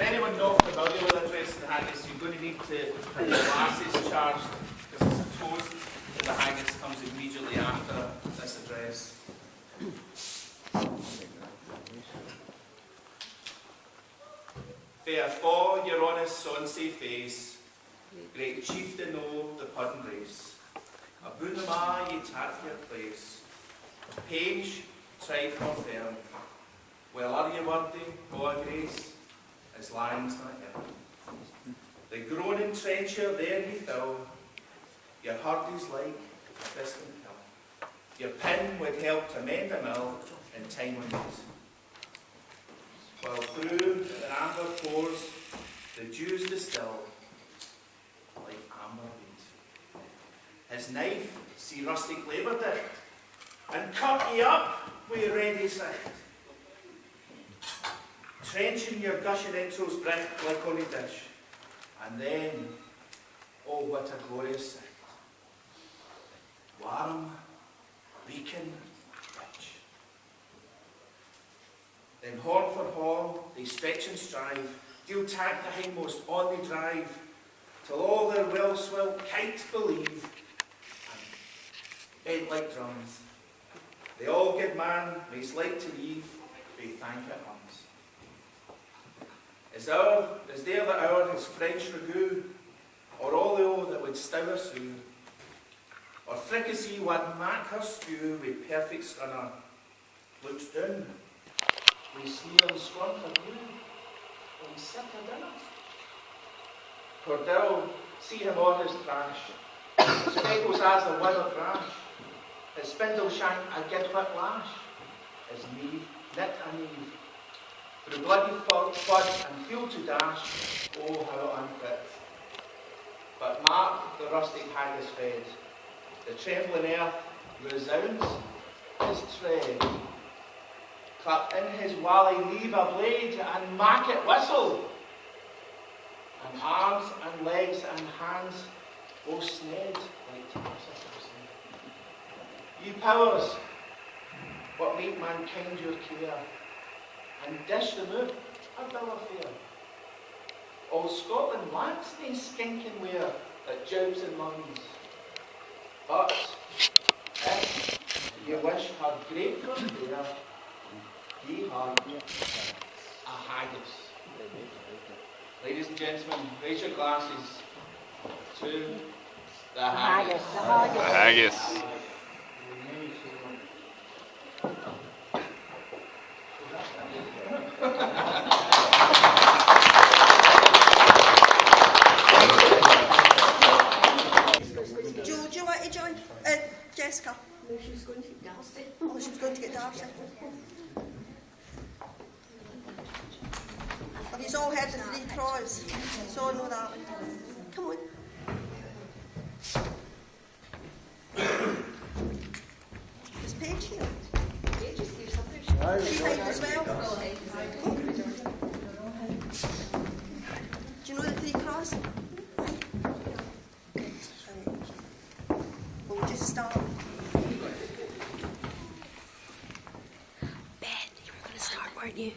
anyone not familiar with address and haggis, you're going to need to have your glasses charged because it's a toast and the haggis comes immediately after this address. Fair for your honest sonsy face, great chieftain o' the puddin' race, aboon the ma ye tat your place, page, tried or firm, well are ye worthy o' a grace, as lands not here. The groaning trencher there ye fill, your heart is like a distant hill. Your pin would help to mend a mill in time of need. While through the amber pours, the dews distill like amber weed. His knife see rustic labour did, and cut ye up with ready sight. Trenching your gushing entrails bright like on a dish, and then, oh what a glorious sight. Warm, reeking, rich. Then horn for horn, they stretch and strive, deal tack the hindmost on they drive, till all their well-swill kites believe, and bent like drums. The all good man makes like to leave, they thank it hums. Is there the hour his French ragout, or all the o that would stour sue, or fricassee wad mak her stew with perfect scunner, looks down, we sneer and scorn for you, and sit a dinner. Cordell, see him on his trash, speckles as the withered rash, his spindle shank a gidwit lash, his knee knit a knee, through bloody flood and field to dash, oh how unfit. But mark the rustic haggis fed, the trembling earth resounds his tread. Clap in his wally leave a blade and mak it whistle, and arms and legs and hands go sned like taps. Ye powers, what make mankind your care, and dish them out a bill of fare. All Scotland lacks nae skinking wear that jibs and lungs. But if ye wish her grateful there, ye have a haggis. Ladies and gentlemen, raise your glasses to the haggis. The haggis. Do you want to join? Jessica? No, she was going to get Darcy. Oh, she was going to get Darcy. Have you all heard the three crows? So know that. Come on. Is Paige here? Paige is here somewhere. She hide as well. Do you know the three crows? We'll just start. Ben, you were going to start, weren't you?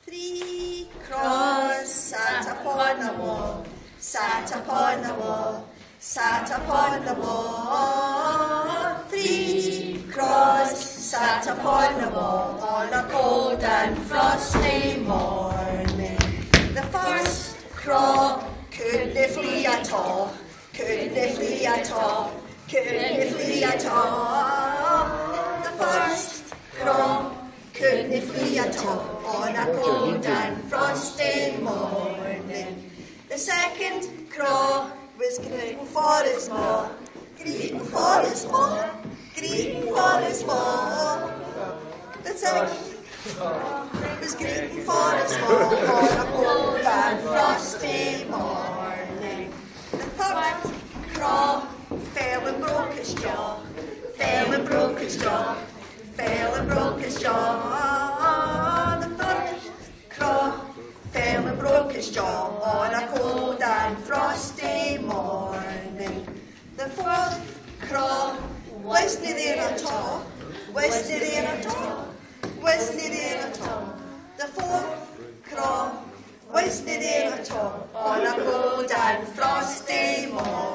Three crows sat upon the wall, sat upon the wall, sat upon the wall. Three crows sat upon the wall on a cold and frosty morning. The first crow couldn't flee at all, couldn't flee at all, couldn't flee at all. The first crow couldn't flee at all on a cold and frosty morning. The second crow was greeting for his maw, greeting for his maw, greeting for his maw. The second crow was greeting for his maw on a cold and frosty morning. The third crow fell and broke his jaw, fell and broke his jaw, fell and broke his jaw. The third crow fell and broke his jaw on a cold and frosty morning. The fourth crow wasn't there at all, wasn't there at all, wasn't there at all. The fourth crow wasted there at all on a cold and frosty morning.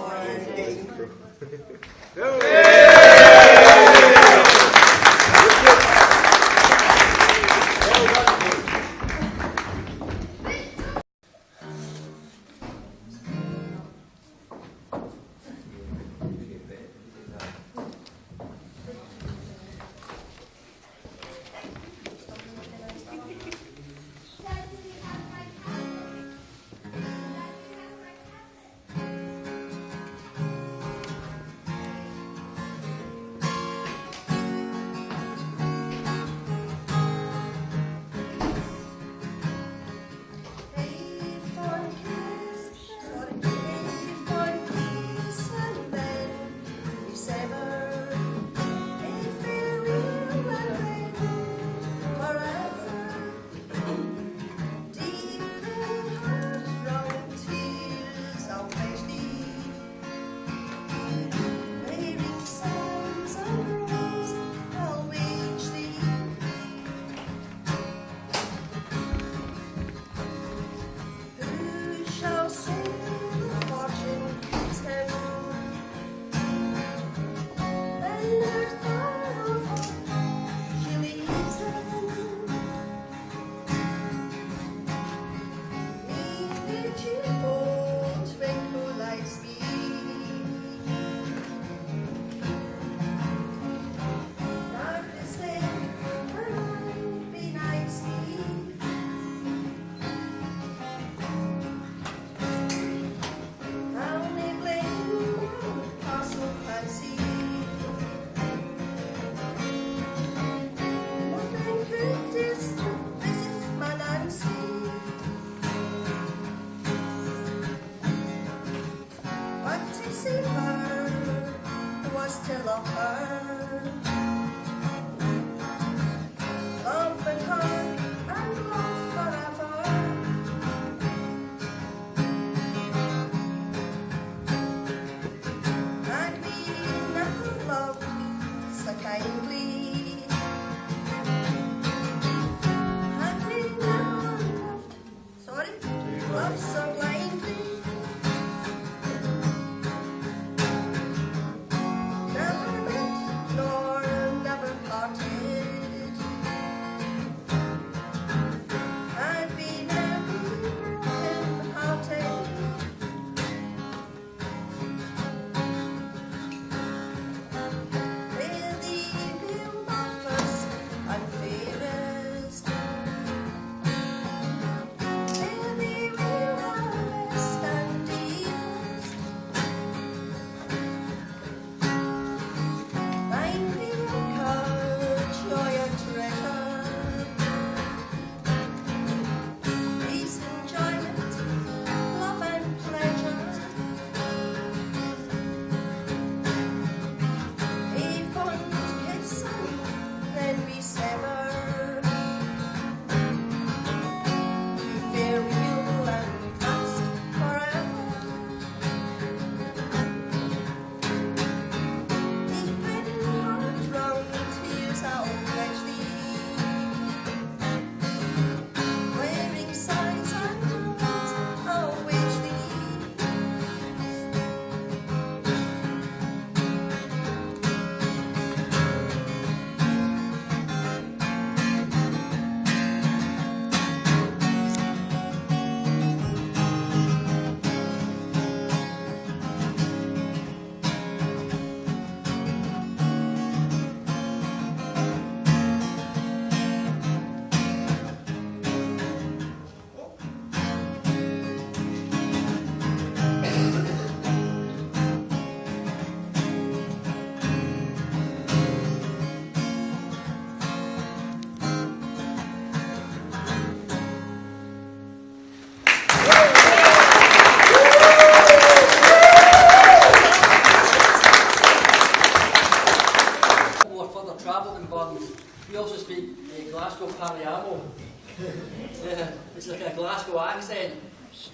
It's like a Glasgow accent.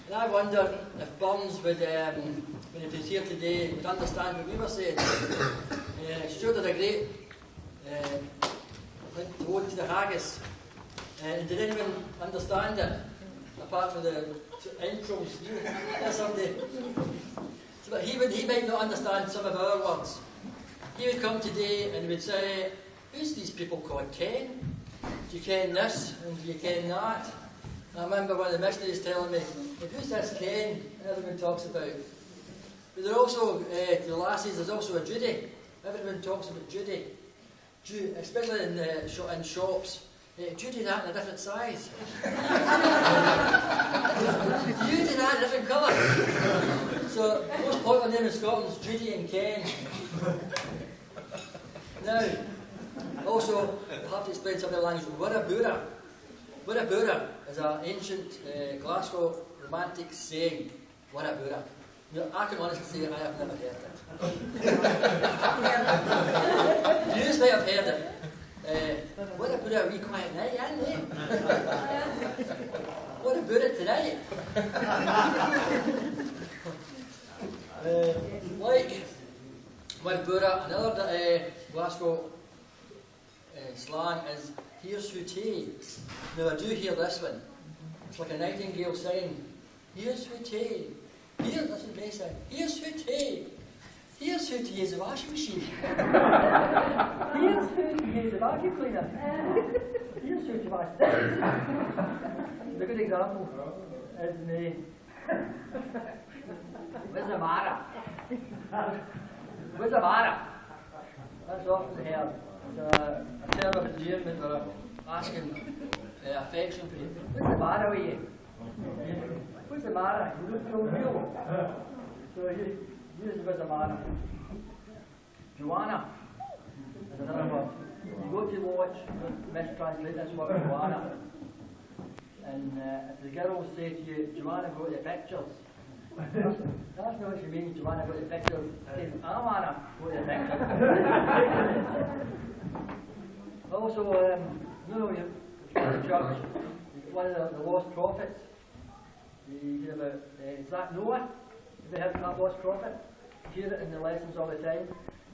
And I wonder if Burns would, when he was here today, would understand what we were saying. Sure did a great ode to the haggis. Did anyone understand it? apart from the intros. That's somebody. But he might not understand some of our words. He would come today and he would say, who's these people called Ken? Do you ken this and do you ken that? And I remember one of the missionaries telling me, who's this Ken everyone talks about? But there are also, the lassies, there's also a Judy. Everyone talks about Judy. Especially in shops. Judy that in a different size. Judy that in a different colour. So, most popular name in Scotland is Judy and Ken. Now, also, I have to explain some of the language. Wirrabura. Wirrabura is an ancient Glasgow romantic saying. Wirrabura. Now, I can honestly say I have never heard it. You might have heard it. What about a wee quiet night, isn't it? What about it tonight? Like Bura, another Glasgow slang is here's who tea. Now I do hear this one. It's like a nightingale saying, here's who tea. Here, that's what they say. Here's who tea. Here's who to use a washing machine. Here's who to use a vacuum cleaner. Here's who to wash dishes. A good example is me. Where's the matter? Where's the matter? That's often heard. A term of endearment or asking affection for you. What's the matter with you? What's the matter? You look so real. So here's what's the matter. Joanna is another word. You go to watch, mistranslate this word Joanna. And if the girls say to you, Joanna, go to the pictures. That's not what she means, Joanna, go to the pictures. She says, Anna, go to the pictures. Also, you know, you go to church, one of the lost prophets. You hear about, is that Noah? Have you heard of that lost prophet? You hear it in the lessons all the time.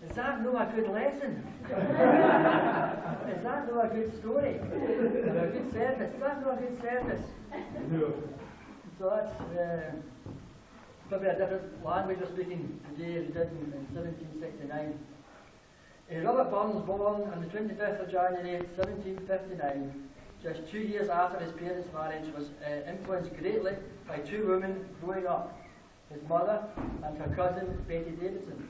Is that Noah a good lesson? Is that Noah a good story? Or a good service? Is that Noah a good service? No. So that's probably a different language we're speaking today as we did in 1769. Robert Burns, born on the 25th of January 1759, just 2 years after his parents' marriage, was influenced greatly by two women growing up, his mother and her cousin Betty Davidson,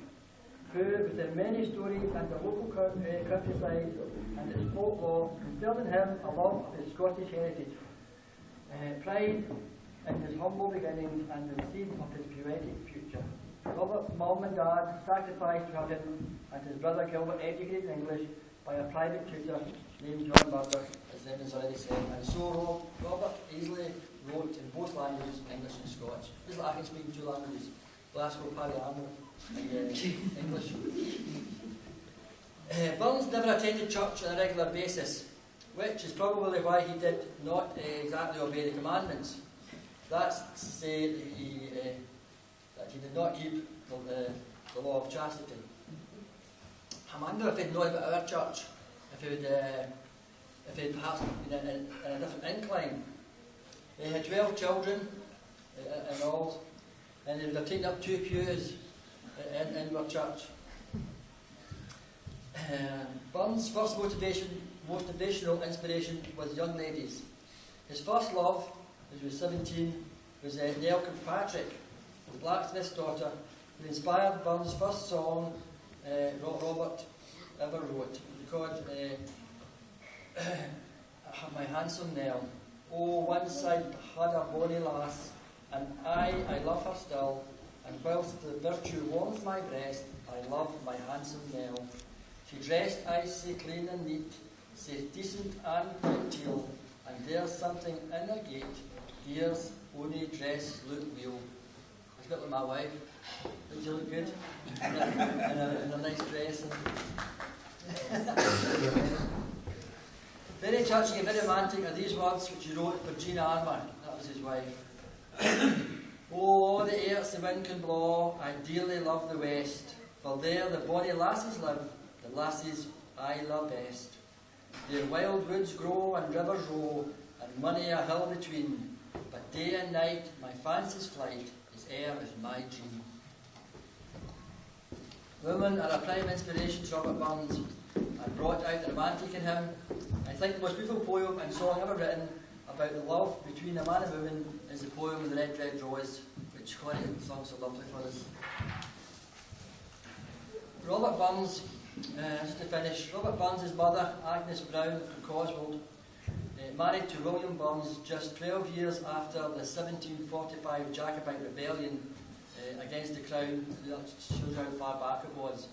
who, with their many stories and the local countryside and its folklore, instilled in him a love of his Scottish heritage, pride in his humble beginnings and the seed of his poetic future. Robert's mum and dad sacrificed to have him and his brother Gilbert educated in English by a private tutor named John Burger, as Evan has already said, and so Robert easily wrote in both languages, English and Scotch. Just like I can speak in two languages, Glasgow, Pariano, and English. Burns never attended church on a regular basis, which is probably why he did not exactly obey the commandments. That's to say that he did not keep the law of chastity. I wonder if he'd known about our church, if he'd perhaps been in a different incline. They had 12 children in all, and they would have taken up 2 pews in our church. Burns' first motivational inspiration was young ladies. His first love, as he was 17, was Nell Kirkpatrick, the blacksmith's daughter, who inspired Burns' first song Robert ever wrote. Because my handsome Nell, oh, once I had a bonny lass, and I love her still, and whilst the virtue warms my breast, I love my handsome Nell. She dressed icy clean and neat, saith decent and genteel, and there's something in her gait, here's only dress look weel. It's a bit like my wife. Does she look good? in a nice dress. Very touching and very romantic are these words which he wrote for Jean Armour, that was his wife. Oh, the airs the wind can blow, I dearly love the west, for there the bonny lassies live, the lassies I love best. Their wild woods grow and rivers roll, and many a hill between, but day and night my fancy's flight is air is my dream. Women are a prime inspiration to Robert Burns and brought out the romantic in him. I think the most beautiful poem and song ever written about the love between a man and woman is the poem The Red, Red Rose, which Connie sung so lovely for us. Robert Burns, just to finish, Robert Burns' mother, Agnes Brown from Coswold, married to William Burns just 12 years after the 1745 Jacobite rebellion against the crown. That shows how far back it was.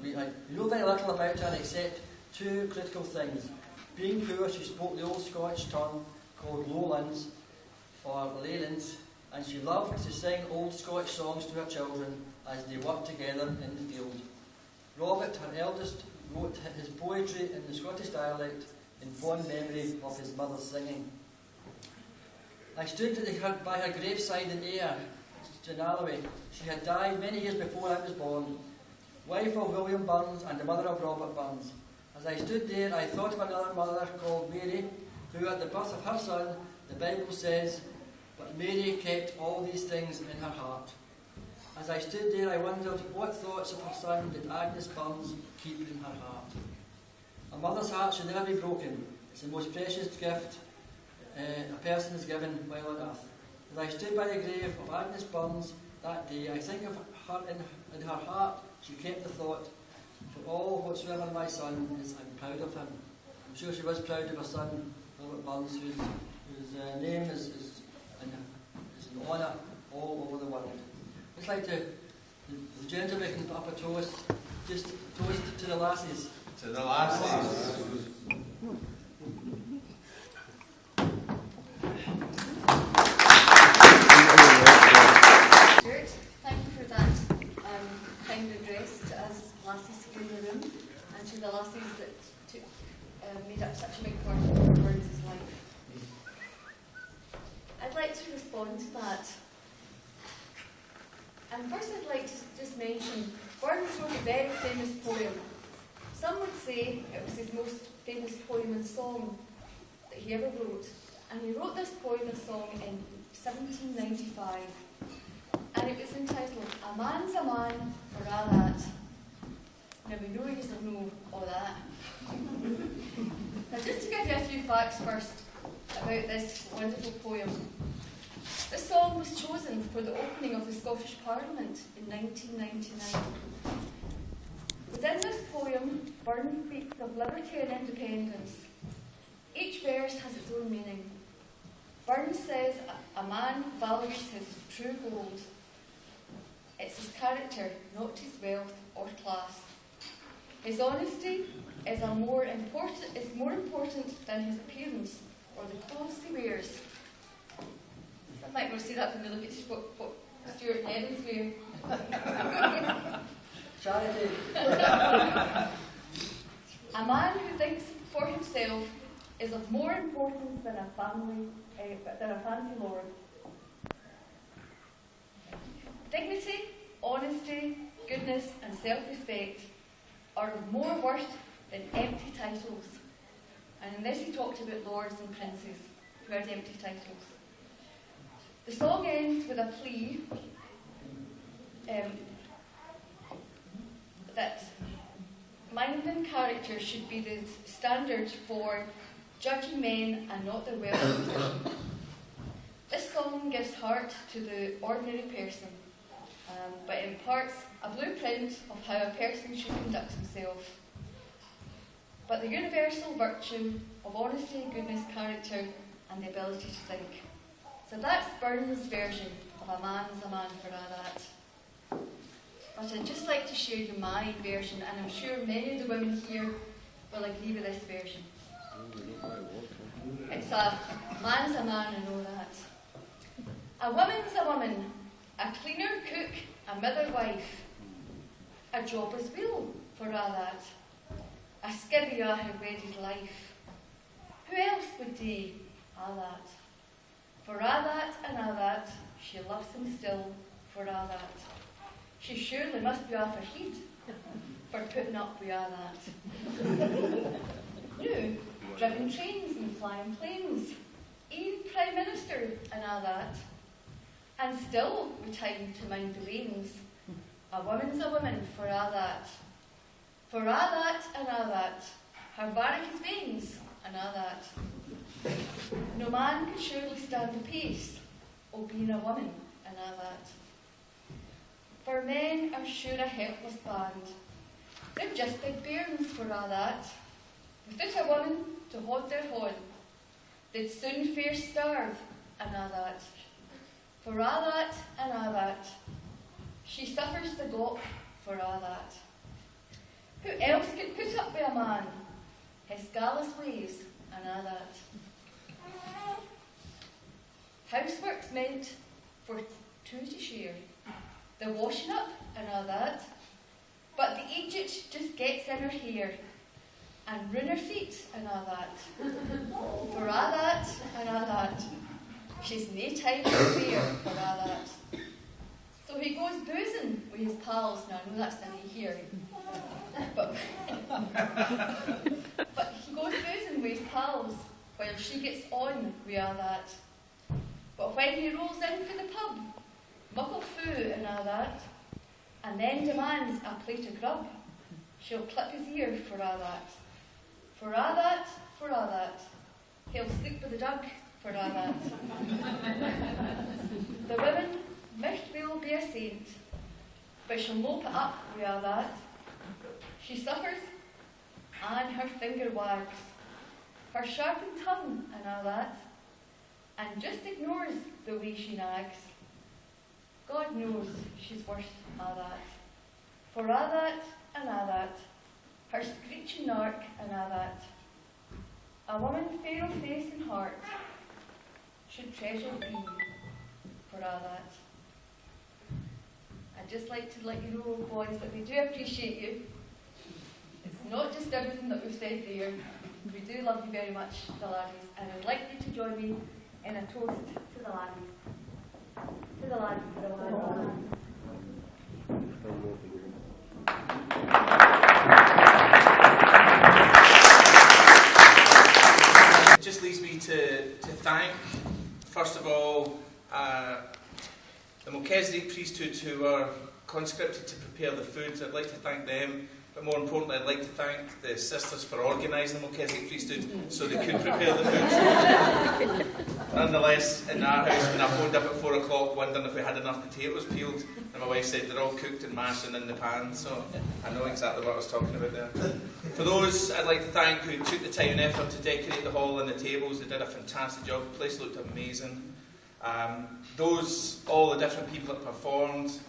We know very little about her except two critical things. Being poor, she spoke the old Scottish tongue called Lowlands or Leylands, and she loved to sing old Scottish songs to her children as they worked together in the field. Robert, her eldest, wrote his poetry in the Scottish dialect in fond memory of his mother's singing. I stood by her graveside in Ayr, Alloway. She had died many years before I was born, wife of William Burns and the mother of Robert Burns. As I stood there, I thought of another mother called Mary, who at the birth of her son, the Bible says, but Mary kept all these things in her heart. As I stood there, I wondered what thoughts of her son did Agnes Burns keep in her heart. A mother's heart should never be broken. It's the most precious gift a person is given while on earth. As I stood by the grave of Agnes Burns that day, I think of her in her heart she kept the thought, for all whatsoever my son is, I'm proud of him. I'm sure she was proud of her son, Robert Burns, whose name is in honour all over the world. I'd like to, the gentleman can put up a toast, just toast to the lassies. To the lassies. Thank you for that kind address to us lassies here in the room, and to the lassies that made up such a big part of Burns' life. I'd like to respond to that. And first I'd like to just mention, Burns wrote a very famous poem. Some would say it was his most famous poem and song that he ever wrote. And he wrote this poem and song in 1795. And it was entitled, A Man's a Man for A' That. Now we know you don't know all that. Now just to give you a few facts first about this wonderful poem. This song was chosen for the opening of the Scottish Parliament in 1999. Within this poem, Burns speaks of liberty and independence. Each verse has its own meaning. Burns says a man values his true gold. It's his character, not his wealth or class. His honesty is more important than his appearance or the clothes he wears. I might not see that when we look at what Stuart and Evans wear. Charity. A man who thinks for himself is of more importance than a fancy lord. Dignity, honesty, goodness, and self-respect are of more worth than empty titles. And in this he talked about lords and princes who had empty titles. The song ends with a plea that mind and character should be the standard for judging men and not their wealth and position. This song gives heart to the ordinary person, but it imparts a blueprint of how a person should conduct himself. But the universal virtue of honesty, goodness, character, and the ability to think. So that's Burns' version of a man's a man for a' that. But I'd just like to share you my version, and I'm sure many of the women here will agree with this version. It's a man's a man and all that. A woman's a woman, a cleaner, cook, a mother, wife. A job as well for a' that. A skivvy a' her wedded life. Who else would do a' that? For a' that and a' that, she loves him still for a' that. She surely must be off her head. for putting up with all that. No, driven trains and flying planes, even Prime Minister and all that. And still with time to mind the reins. A woman's a woman for all that. For all that and all that. Her varicose veins and all that. No man could surely stand the pace of being a woman and all that. For men are sure a helpless band. They're just big bairns for all that. Without a woman to hold their horn, they'd soon fair starve and all that. For all that and all that, she suffers the gawp for all that. Who else could put up with a man, his gallus ways and all that? Housework's meant for two to share, the washing up and all that, but the Egypt just gets in her hair and ruin her feet and all that. For all that and all that, she's nae time to spare for all that. So he goes boozing with his pals. Now, I know that's not here. But he goes boozing with his pals while she gets on with all that. But when he rolls in for the pub, muckle foo and all that, and then demands a plate of grub, she'll clip his ear for all that. For all that, for all that, he'll sleep with the dog for all that. The woman might well be a saint, but she'll mope it up with all that. She suffers, and her finger wags, her sharpened tongue and all that, and just ignores the way she nags. God knows she's worth all that. For all that and all that, her screeching nark and all that. A woman fair of face and heart should treasure be for all that. I'd just like to let you know, boys, that we do appreciate you. It's not just everything that we've said there. We do love you very much, the laddies, and I'd like you to join me in a toast to the laddies. To the laddies, to the laddies. It just leaves me to thank, first of all, the Melchizedek priesthood who were conscripted to prepare the food. I'd like to thank them, but more importantly, I'd like to thank the sisters for organising the Melchizedek priesthood so they could prepare the food. Nonetheless, in our house, when I phoned up at 4 o'clock wondering if we had enough potatoes peeled, and my wife said they're all cooked and mashed and in the pan, so I know exactly what I was talking about there. For those I'd like to thank who took the time and effort to decorate the hall and the tables, they did a fantastic job. The place looked amazing. All the different people that performed,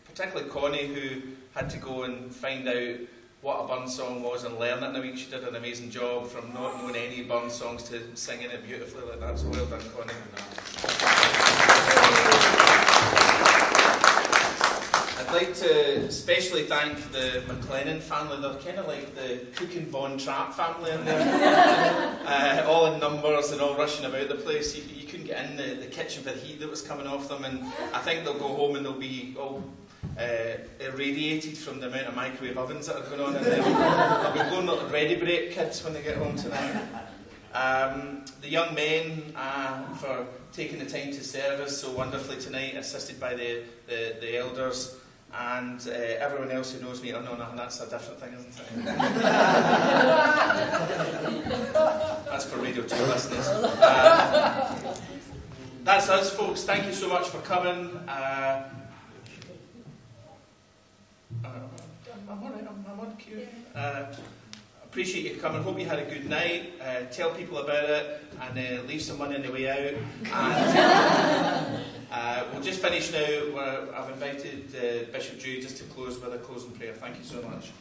particularly Connie, who had to go and find out what a Burn song was and learn it in a week. She did an amazing job from not knowing any Burn songs to singing it beautifully like that, so well done, Connie. I'd like to especially thank the McLennan family. They're kind of like the Cook and Von Trapp family in there. All in numbers and all rushing about the place. You couldn't get in the kitchen for the heat that was coming off them, and I think they'll go home and they'll be all irradiated from the amount of microwave ovens that are going on in there. They'll be going like ready break kids when they get home tonight. The young men for taking the time to serve us so wonderfully tonight, assisted by the elders, and everyone else who knows me. Oh no, that's a different thing, isn't it? That's for Radio 2 listeners. That's us, folks. Thank you so much for coming. I'm alright, I'm on cue. Appreciate you coming. Hope you had a good night. Tell people about it and leave some money on the way out. And we'll just finish now. I've invited Bishop Drew just to close with a closing prayer. Thank you so much.